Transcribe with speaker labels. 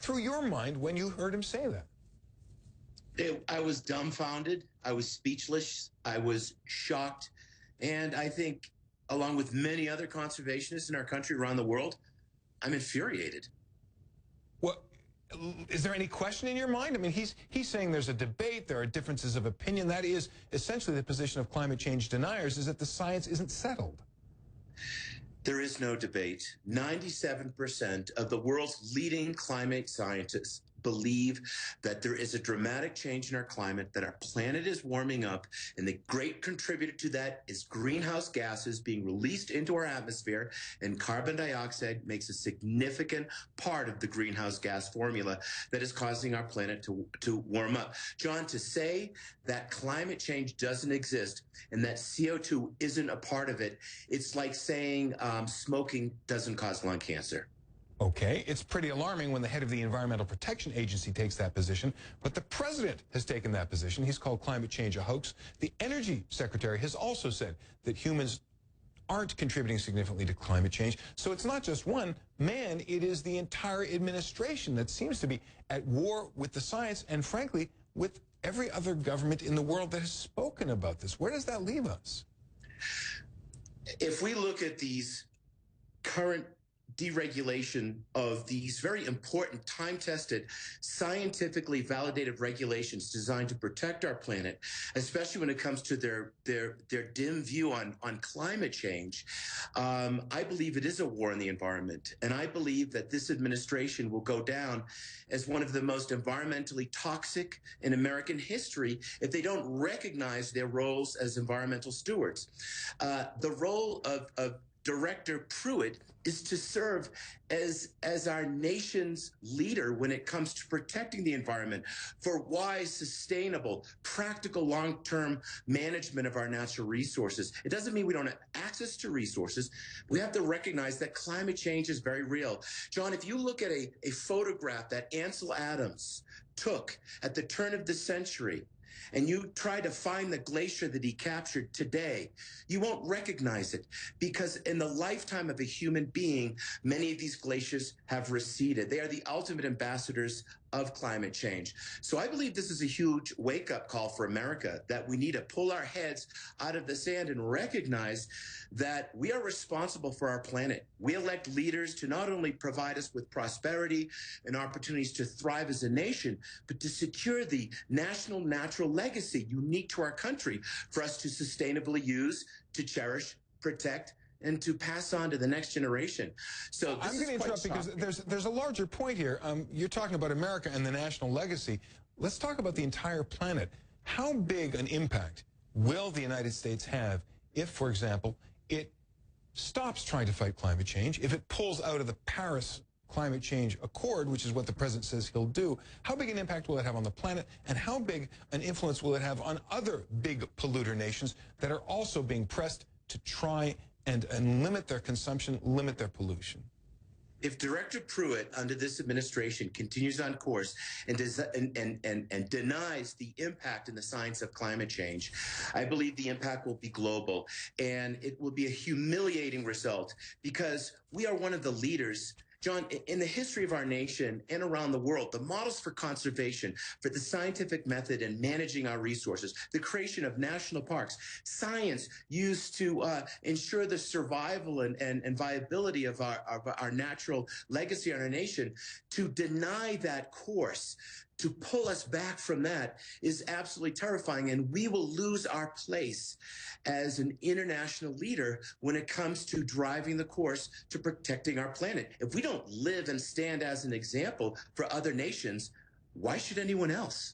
Speaker 1: through your mind when you heard him say that?
Speaker 2: I was dumbfounded. I was speechless. I was shocked. And I think, along with many other conservationists in our country around the world, I'm infuriated.
Speaker 1: Well, is there any question in your mind? I mean, he's saying there's a debate, there are differences of opinion. That is essentially the position of climate change deniers, is that the science isn't settled.
Speaker 2: There is no debate. 97% of the world's leading climate scientists believe that there is a dramatic change in our climate, that our planet is warming up, and the great contributor to that is greenhouse gases being released into our atmosphere, and carbon dioxide makes a significant part of the greenhouse gas formula that is causing our planet to warm up. John, to say that climate change doesn't exist and that CO2 isn't a part of it, it's like saying smoking doesn't cause lung cancer.
Speaker 1: Okay, it's pretty alarming when the head of the Environmental Protection Agency takes that position, but the president has taken that position. He's called climate change a hoax. The energy secretary has also said that humans aren't contributing significantly to climate change. So it's not just one man, it is the entire administration that seems to be at war with the science and, frankly, with every other government in the world that has spoken about this. Where does that leave us?
Speaker 2: If we look at these current deregulation of these very important, time-tested, scientifically validated regulations designed to protect our planet, especially when it comes to their dim view on climate change, I believe it is a war on the environment. And I believe that this administration will go down as one of the most environmentally toxic in American history if they don't recognize their roles as environmental stewards. The role of Director Pruitt is to serve as our nation's leader when it comes to protecting the environment for wise, sustainable, practical, long-term management of our natural resources. It doesn't mean we don't have access to resources. We have to recognize that climate change is very real. John, if you look at a photograph that Ansel Adams took at the turn of the century, and you try to find the glacier that he captured today, you won't recognize it because in the lifetime of a human being, many of these glaciers have receded. They are the ultimate ambassadors of climate change. So I believe this is a huge wake-up call for America, that we need to pull our heads out of the sand and recognize that we are responsible for our planet. We elect leaders to not only provide us with prosperity and opportunities to thrive as a nation, but to secure the national natural legacy unique to our country for us to sustainably use, to cherish, protect, and to pass on to the next generation. So
Speaker 1: I'm going to interrupt because there's a larger point here. You're talking about America and the national legacy. Let's talk about the entire planet. How big an impact will the United States have if, for example, it stops trying to fight climate change, if it pulls out of the Paris Climate Change Accord, which is what the president says he'll do? How big an impact will it have on the planet, and how big an influence will it have on other big polluter nations that are also being pressed to try and limit their consumption, limit their pollution?
Speaker 2: If Director Pruitt, under this administration, continues on course and denies the impact in the science of climate change, I believe the impact will be global. And it will be a humiliating result because we are one of the leaders. John, in the history of our nation and around the world, the models for conservation, for the scientific method in managing our resources, the creation of national parks, science used to ensure the survival and viability of our natural legacy in our nation, to deny that course, to pull us back from that is absolutely terrifying, and we will lose our place as an international leader when it comes to driving the course to protecting our planet. If we don't live and stand as an example for other nations, why should anyone else?